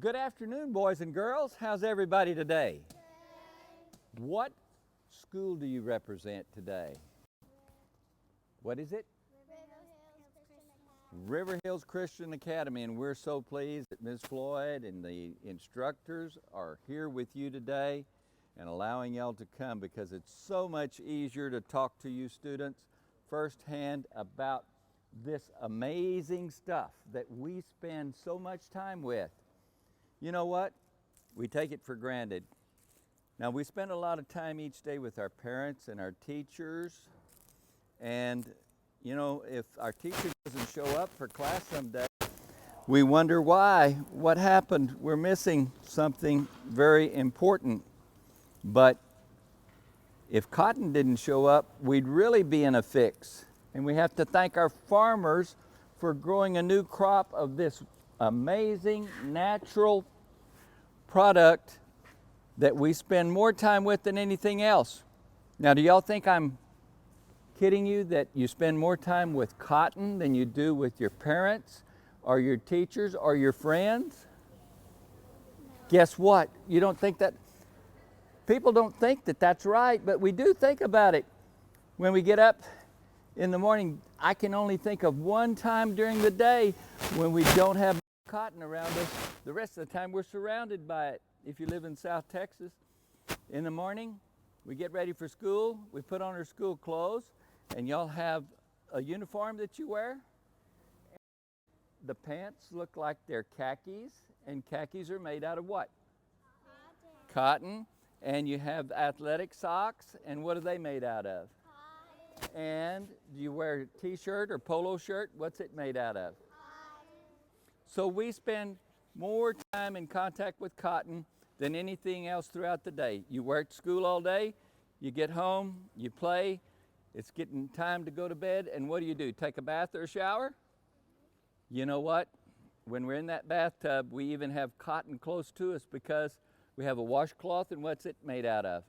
Good afternoon, boys and girls. How's everybody today? Good. What school do you represent today? What is it? River Hills Christian Academy, and we're so pleased that Ms. Floyd and the instructors are here with you today and allowing y'all to come, because it's so much easier to talk to you students firsthand about this amazing stuff that we spend so much time with. You know what? We take it for granted. Now, we spend a lot of time each day with our parents and our teachers, and you know, if our teacher doesn't show up for class someday, we wonder why. What happened? We're missing something very important. But if cotton didn't show up, we'd really be in a fix. And we have to thank our farmers for growing a new crop of this amazing natural product that we spend more time with than anything else. Now, do y'all think I'm kidding you that you spend more time with cotton than you do with your parents or your teachers or your friends? Guess what? You don't think that? People don't think that that's right, but we do think about it. When we get up in the morning, I can only think of one time during the day when we don't have cotton around us. The rest of the time we're surrounded by it. If you live in South Texas, in the morning we get ready for school, we put on our school clothes, and y'all have a uniform that you wear. The pants look like they're khakis, and khakis are made out of what? Cotton. And you have athletic socks, and what are they made out of? Cotton. And do you wear a t-shirt or polo shirt? What's it made out of? Cotton. So we spend more time in contact with cotton than anything else throughout the day. You work at school all day, you get home, you play, it's getting time to go to bed, and what do? Take a bath or a shower? You know what? When we're in that bathtub, we even have cotton close to us because we have a washcloth, and what's it made out of?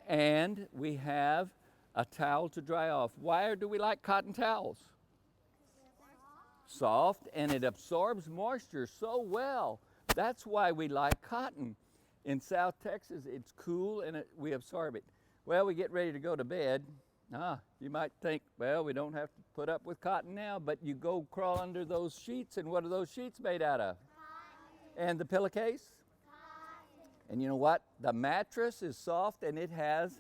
Cotton. And we have a towel to dry off. Why do we like cotton towels? Soft, and it absorbs moisture so well. That's why we like cotton. In South Texas, it's cool and we absorb it. Well, we get ready to go to bed. You might think, well, we don't have to put up with cotton now, but you go crawl under those sheets, and what are those sheets made out of? Cotton. And the pillowcase? And you know what? The mattress is soft and it has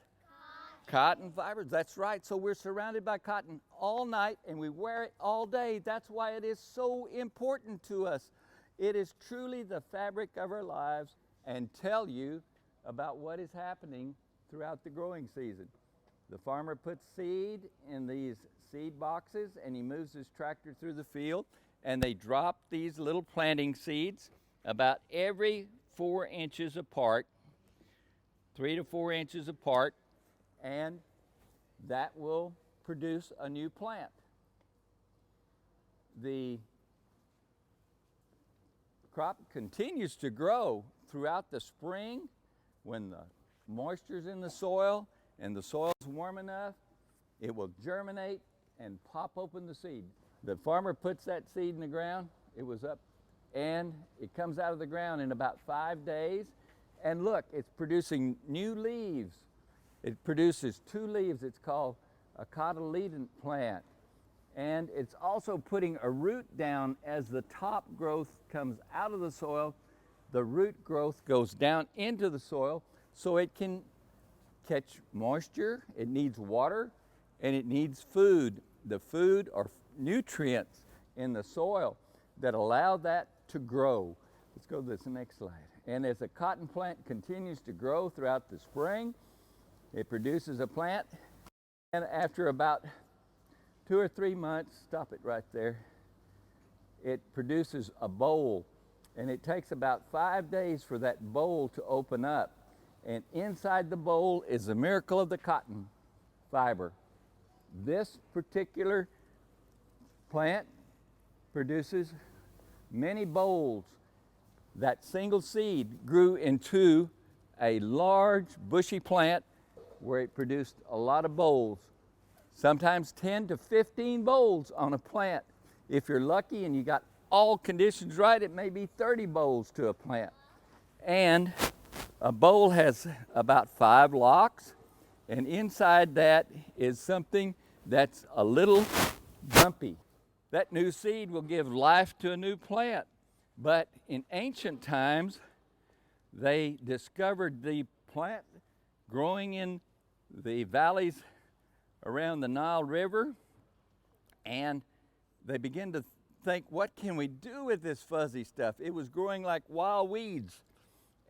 cotton fibers. That's right. So we're surrounded by cotton all night and we wear it all day. That's why it is so important to us. It is truly the fabric of our lives, and tell you about what is happening throughout the growing season. The farmer puts seed in these seed boxes and he moves his tractor through the field, and they drop these little planting seeds about every 4 inches apart, 3 to 4 inches apart, and that will produce a new plant. The crop continues to grow throughout the spring when the moisture's in the soil and the soil's warm enough. It will germinate and pop open the seed. The farmer puts that seed in the ground. It was up, and it comes out of the ground in about 5 days. And look, it's producing new leaves. It produces 2 leaves. It's called a cotyledon plant. And it's also putting a root down as the top growth comes out of the soil. The root growth goes down into the soil so it can catch moisture, it needs water, and it needs food. The food or nutrients in the soil that allow that to grow. Let's go to this next slide. And as a cotton plant continues to grow throughout the spring, it produces a plant, and after about 2 or 3 months, stop it right there, it produces a bowl, and it takes about 5 days for that bowl to open up, and inside the bowl is the miracle of the cotton fiber. This particular plant produces many bowls. That single seed grew into a large bushy plant where it produced a lot of bowls, sometimes 10 to 15 bowls on a plant. If you're lucky and you got all conditions right, it may be 30 bolls to a plant. And a bowl has about 5 locks, and inside that is something that's a little bumpy. That new seed will give life to a new plant. But in ancient times, they discovered the plant growing in the valleys around the Nile River, and they began to think, what can we do with this fuzzy stuff? It was growing like wild weeds.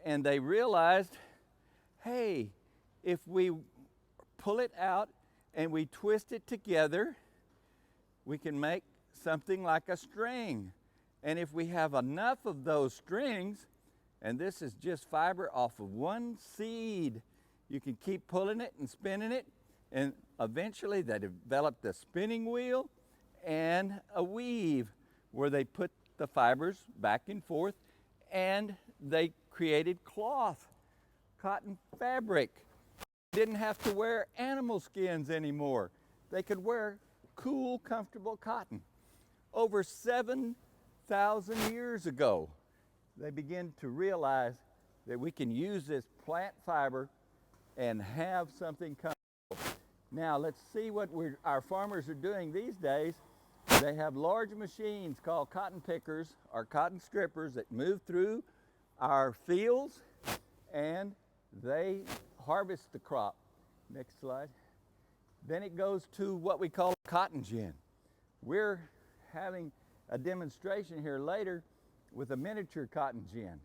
And they realized, hey, if we pull it out and we twist it together, we can make something like a string. And if we have enough of those strings, and this is just fiber off of one seed, you can keep pulling it and spinning it, and eventually they developed a spinning wheel and a weave where they put the fibers back and forth, and they created cloth, cotton fabric. They didn't have to wear animal skins anymore. They could wear cool, comfortable cotton. Over 7,000 years ago, they began to realize that we can use this plant fiber and have something comfortable. Now let's see what our farmers are doing these days. They have large machines called cotton pickers or cotton strippers that move through our fields, and they harvest the crop. Next slide. Then it goes to what we call a cotton gin. We're having a demonstration here later with a miniature cotton gin.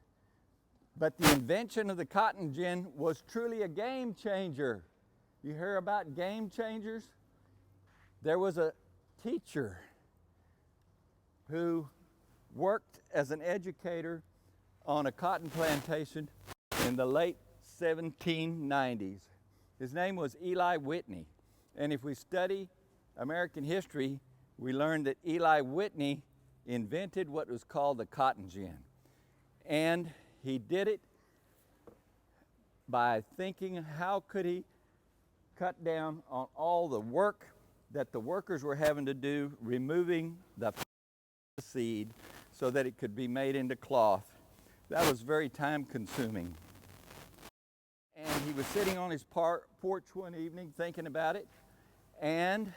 But the invention of the cotton gin was truly a game changer. You hear about game changers? There was a teacher who worked as an educator on a cotton plantation in the late 1790s. His name was Eli Whitney. And if we study American history, we learn that Eli Whitney invented what was called the cotton gin. And he did it by thinking, how could he cut down on all the work that the workers were having to do, removing the seed so that it could be made into cloth. That was very time consuming. And he was sitting on his porch one evening thinking about it, and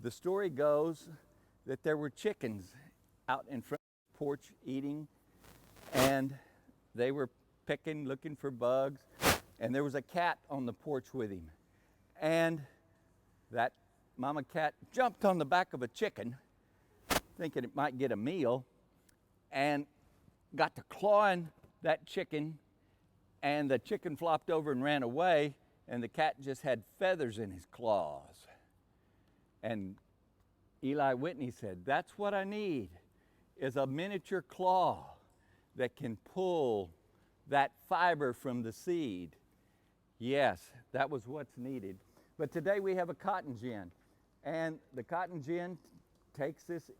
the story goes that there were chickens out in front of the porch eating, and they were picking, looking for bugs, and there was a cat on the porch with him. And that mama cat jumped on the back of a chicken, thinking it might get a meal, and got to clawing that chicken, and the chicken flopped over and ran away, and the cat just had feathers in his claws. And Eli Whitney said, that's what I need, is a miniature claw that can pull that fiber from the seed. Yes, that was what's needed. But today we have a cotton gin, and the cotton gin takes this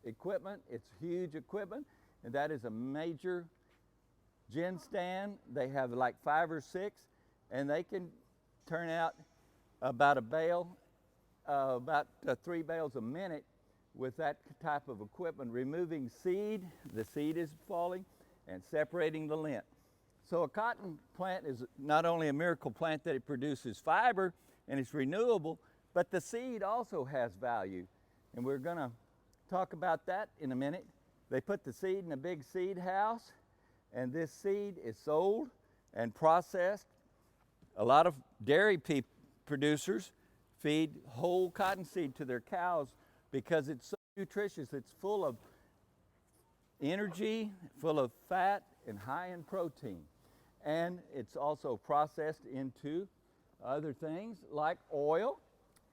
equipment, it's huge equipment, and that is a major gin stand. They have like 5 or 6, and they can turn out about a bale, about 3 bales a minute with that type of equipment, removing seed, the seed is falling, and separating the lint. So a cotton plant is not only a miracle plant that it produces fiber and it's renewable, but the seed also has value. And we're going to talk about that in a minute. They put the seed in a big seed house, and this seed is sold and processed. A lot of dairy producers feed whole cottonseed to their cows because it's so nutritious. It's full of energy, full of fat, and high in protein. And it's also processed into other things like oil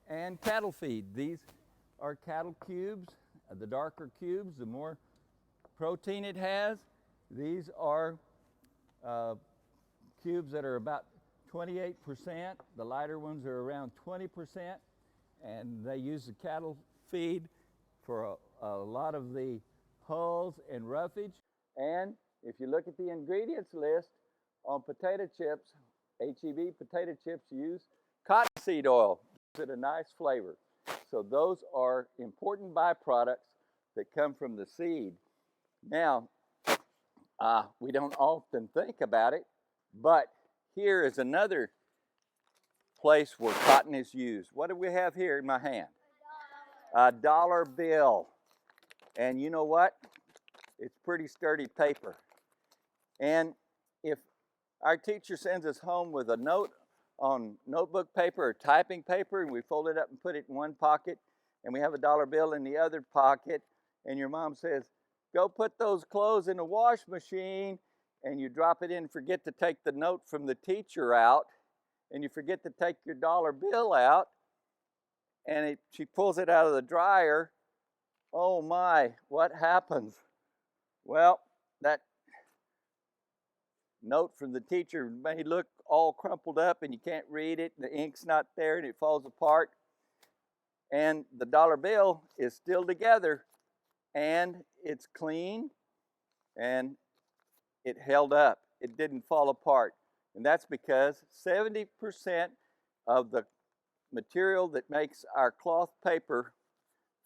and cattle feed. These are cattle cubes. The darker cubes, the more protein it has. These are cubes that are about 28%. The lighter ones are around 20%. And they use the cattle feed for a lot of the hulls and roughage. And if you look at the ingredients list on potato chips, HEB potato chips use cottonseed oil. Gives it a nice flavor. So those are important byproducts that come from the seed. Now, we don't often think about it, but here is another place where cotton is used. What do we have here in my hand? A dollar bill. And you know what? It's pretty sturdy paper. And if our teacher sends us home with a note on notebook paper or typing paper, and we fold it up and put it in one pocket, and we have a dollar bill in the other pocket, and your mom says, go put those clothes in the wash machine, and you drop it in and forget to take the note from the teacher out, and you forget to take your dollar bill out, and she pulls it out of the dryer. Oh my, what happens? Well, that note from the teacher may look all crumpled up and you can't read it, the ink's not there and it falls apart, and the dollar bill is still together and it's clean and it held up. It didn't fall apart. And that's because 70% of the material that makes our cloth paper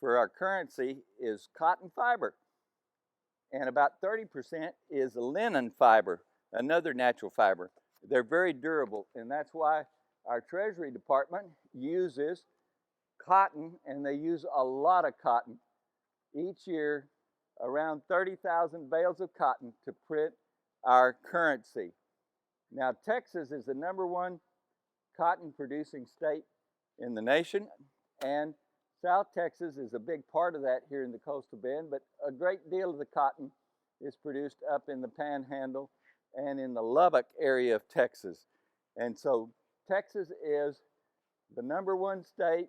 for our currency is cotton fiber, and about 30% is linen fiber, another natural fiber. They're very durable, and that's why our Treasury Department uses cotton, and they use a lot of cotton. Each year, around 30,000 bales of cotton to print our currency. Now, Texas is the #1 cotton producing state in the nation, and South Texas is a big part of that here in the Coastal Bend, but a great deal of the cotton is produced up in the Panhandle and in the Lubbock area of Texas. And so Texas is the #1 state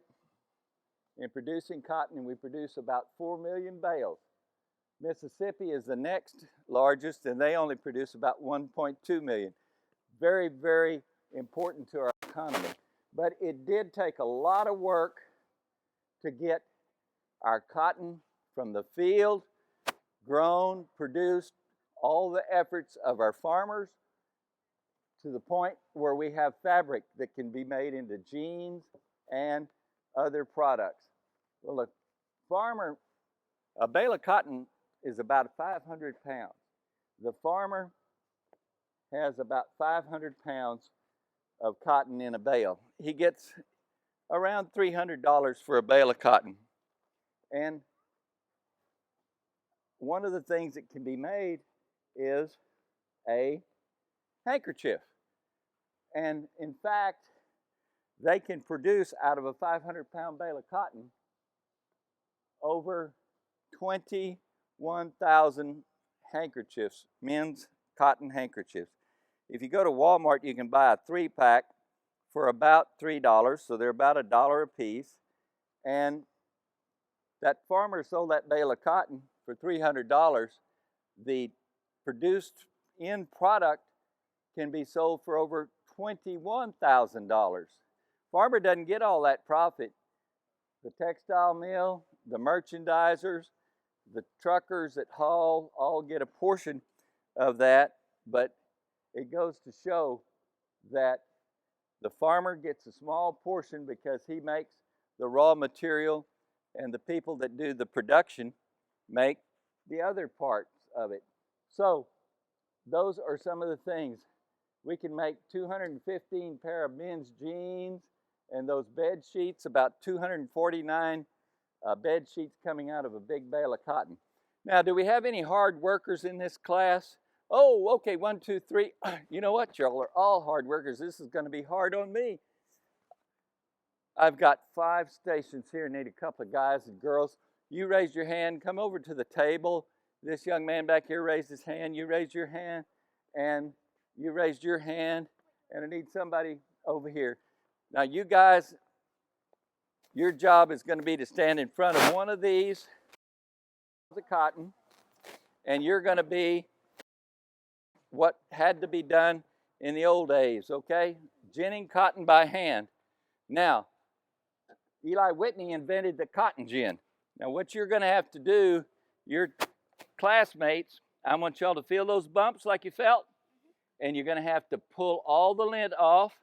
in producing cotton, and we produce about 4 million bales. Mississippi is the next largest, and they only produce about 1.2 million. Very, very important to our economy. But it did take a lot of work to get our cotton from the field, grown, produced, all the efforts of our farmers to the point where we have fabric that can be made into jeans and other products. Well, a bale of cotton is about 500 pounds. The farmer has about 500 pounds of cotton in a bale. He gets around $300 for a bale of cotton. And one of the things that can be made is a handkerchief. And in fact, they can produce out of a 500-pound bale of cotton over 21,000 handkerchiefs, men's cotton handkerchiefs. If you go to Walmart, you can buy a 3-pack for about $3, so they're about $1 a piece. And that farmer sold that bale of cotton for $300. The produced end product can be sold for over $21,000. Farmer doesn't get all that profit. The textile mill, the merchandisers, the truckers that haul all get a portion of that, but it goes to show that the farmer gets a small portion because he makes the raw material, and the people that do the production make the other parts of it. So those are some of the things. We can make 215 pair of men's jeans, and those bed sheets, about 249 bed sheets coming out of a big bale of cotton. Now, do we have any hard workers in this class? Oh, okay, 1, 2, 3. You know what? Y'all are all hard workers. This is going to be hard on me. I've got 5 stations here. I need a couple of guys and girls. You raise your hand. Come over to the table. This young man back here raised his hand. You raised your hand. And you raised your hand. And I need somebody over here. Now, you guys, your job is going to be to stand in front of one of these, the cotton, and you're going to be what had to be done in the old days, okay? Ginning cotton by hand. Now, Eli Whitney invented the cotton gin. Now, what you're going to have to do, your classmates, I want y'all to feel those bumps like you felt, and you're going to have to pull all the lint off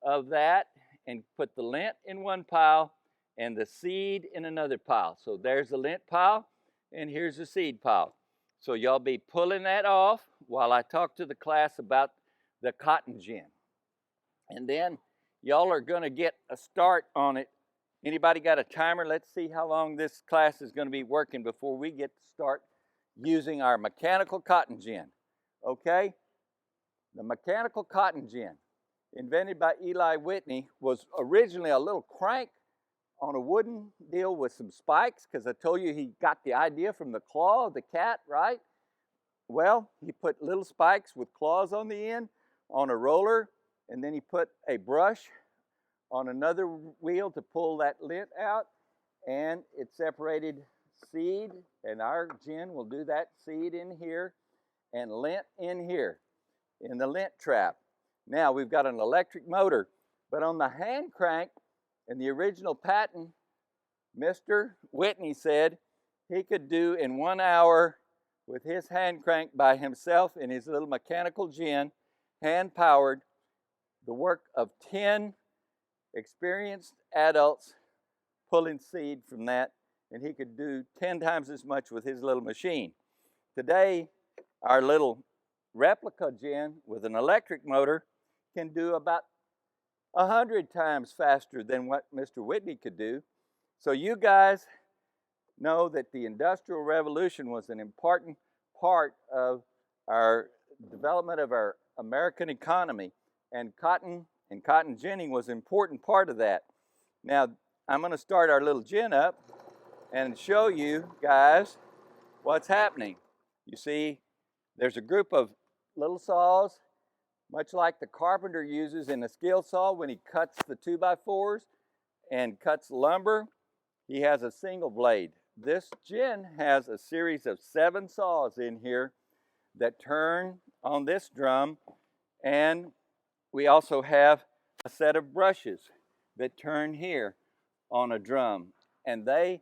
of that and put the lint in one pile and the seed in another pile. So there's the lint pile, and here's the seed pile. So y'all be pulling that off while I talk to the class about the cotton gin. And then y'all are going to get a start on it. Anybody got a timer? Let's see how long this class is going to be working before we get to start using our mechanical cotton gin. Okay? The mechanical cotton gin, invented by Eli Whitney, was originally a little crank on a wooden deal with some spikes, because I told you he got the idea from the claw of the cat, right? Well, he put little spikes with claws on the end on a roller, and then he put a brush on another wheel to pull that lint out, and it separated seed, and our gin will do that, seed in here and lint in here in the lint trap. Now we've got an electric motor, but on the hand crank, in the original patent, Mr. Whitney said he could do in 1 hour with his hand crank by himself in his little mechanical gin, hand powered, the work of 10 experienced adults pulling seed from that, and he could do 10 times as much with his little machine. Today, our little replica gin with an electric motor can do about 100 times faster than what Mr. Whitney could do. So you guys know that the Industrial Revolution was an important part of our development of our American economy, and cotton ginning was an important part of that. Now, I'm going to start our little gin up and show you guys what's happening. You see, there's a group of little saws, much like the carpenter uses in a skill saw when he cuts the 2x4s and cuts lumber. He has a single blade. This gin has a series of 7 saws in here that turn on this drum, and we also have a set of brushes that turn here on a drum, and they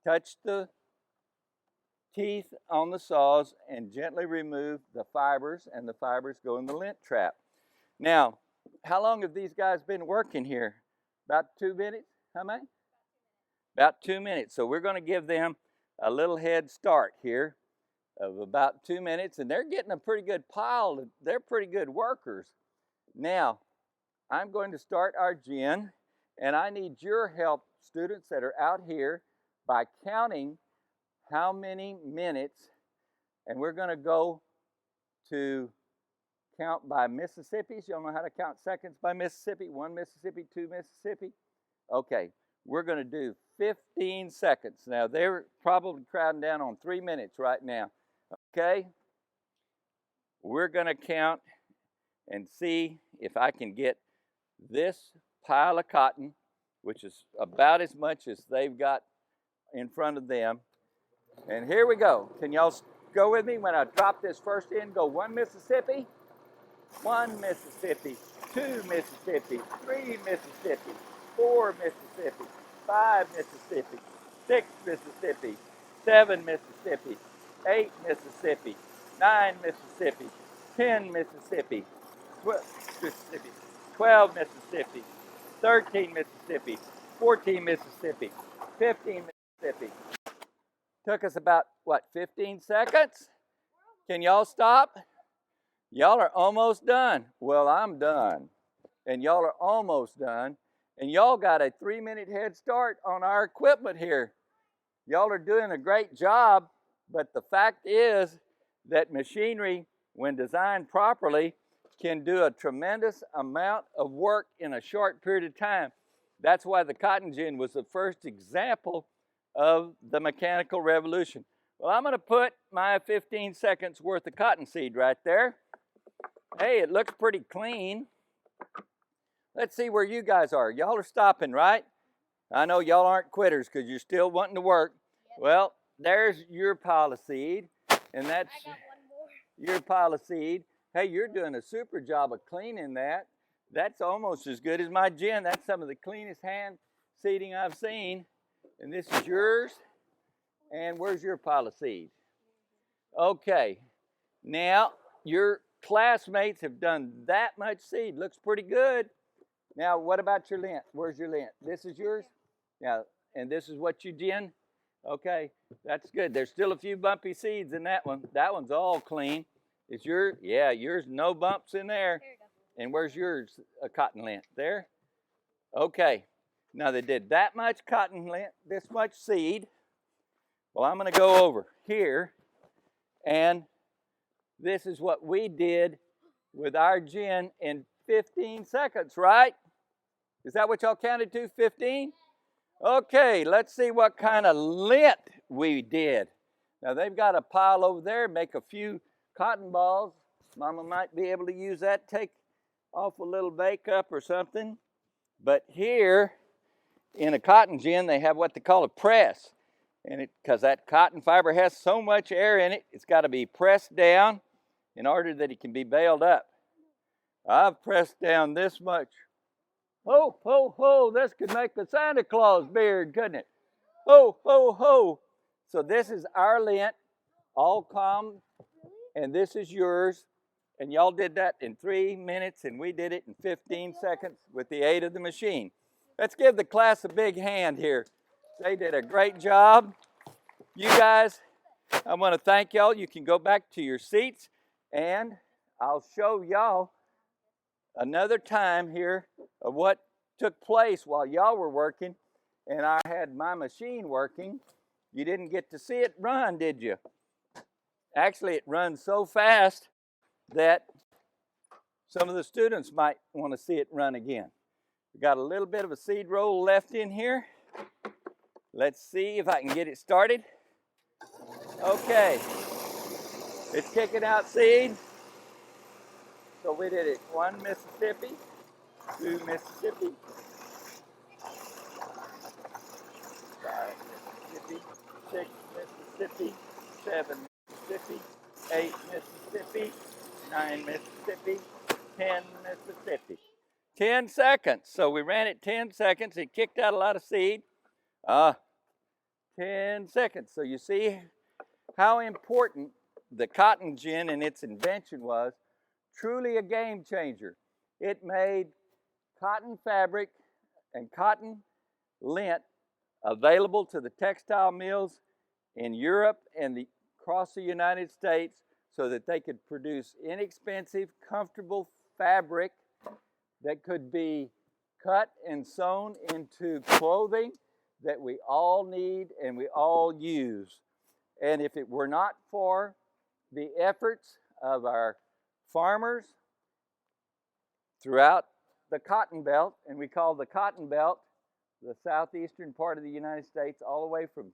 touch the teeth on the saws and gently remove the fibers, and the fibers go in the lint trap. Now, how long have these guys been working here? About 2 minutes? How many? About 2 minutes. So we're going to give them a little head start here of about 2 minutes, and they're getting a pretty good pile. They're pretty good workers. Now, I'm going to start our gin, and I need your help, students that are out here, by counting how many minutes, and we're going to go to count by Mississippis. Y'all know how to count seconds by Mississippi? 1 Mississippi, 2 Mississippi. Okay, we're going to do 15 seconds. Now, they're probably crowding down on 3 minutes right now. Okay, we're going to count and see if I can get this pile of cotton, which is about as much as they've got in front of them. And here we go. Can y'all go with me when I drop this first in? Go 1 Mississippi, 1 Mississippi, 2 Mississippi, 3 Mississippi, 4 Mississippi, 5 Mississippi, 6 Mississippi, 7 Mississippi, 8 Mississippi, 9 Mississippi, 10 Mississippi, 12 Mississippi, 13 Mississippi, 14 Mississippi, 15 Mississippi. Took us about, 15 seconds? Can y'all stop? Y'all are almost done. Well, I'm done. And y'all are almost done. And y'all got a 3-minute head start on our equipment here. Y'all are doing a great job, but the fact is that machinery, when designed properly, can do a tremendous amount of work in a short period of time. That's why the cotton gin was the first example of the mechanical revolution. Well, I'm going to put my 15 seconds worth of cottonseed right there. Hey, it looks pretty clean. Let's see where you guys are. Y'all are stopping, right? I know y'all aren't quitters because you're still wanting to work. Yep. Well, there's your pile of seed, and that's your pile of seed. Hey, you're doing a super job of cleaning that. That's almost as good as my gin. That's some of the cleanest hand seeding I've seen. And this is yours. And where's your pile of seed? Okay. Now, your classmates have done that much seed. Looks pretty good. Now, what about your lint? Where's your lint? This is yours? Now, and this is what you gin? Okay, that's good. There's still a few bumpy seeds in that one. That one's all clean. Is yours? Yeah, yours no bumps in there. And where's yours? A cotton lint there. Okay. Now they did that much cotton lint, this much seed. Well, I'm going to go over here, and this is what we did with our gin in 15 seconds, right? Is that what y'all counted to, 15? Okay, let's see what kind of lint we did. Now they've got a pile over there, make a few cotton balls. Mama might be able to use that, take off a little bake up or something. But here in a cotton gin, they have what they call a press. And because that cotton fiber has so much air in it, it's got to be pressed down in order that it can be baled up. I've pressed down this much. Ho, ho, ho, this could make the Santa Claus beard, couldn't it? Ho, ho, ho. So this is our lint, all calm, and this is yours. And y'all did that in 3 minutes, and we did it in 15 seconds with the aid of the machine. Let's give the class a big hand here. They did a great job. You guys, I want to thank y'all. You can go back to your seats, and I'll show y'all another time here of what took place while y'all were working, and I had my machine working. You didn't get to see it run, did you? Actually, it runs so fast that some of the students might want to see it run again. We got a little bit of a seed roll left in here. Let's see if I can get it started. Okay, it's kicking out seed. So we did it 1 Mississippi, 2 Mississippi, 5 Mississippi, 6 Mississippi, 7 Mississippi, 8 Mississippi, 9 Mississippi, 10 Mississippi. 10 seconds. So we ran it 10 seconds. It kicked out a lot of seed. 10 seconds. So you see how important the cotton gin and its invention was. Truly a game changer. It made cotton fabric and cotton lint available to the textile mills in Europe and across the United States so that they could produce inexpensive, comfortable fabric that could be cut and sewn into clothing that we all need and we all use. And if it were not for the efforts of our farmers throughout the cotton belt, and we call the cotton belt the southeastern part of the United States, all the way from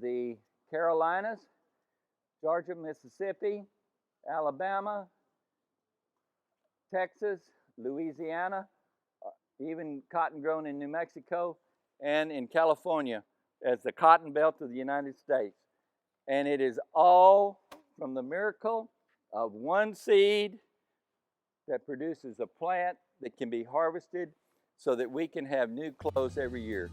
the Carolinas, Georgia, Mississippi, Alabama, Texas, Louisiana, even cotton grown in New Mexico, and in California as the cotton belt of the United States. And it is all from the miracle of one seed that produces a plant that can be harvested so that we can have new clothes every year.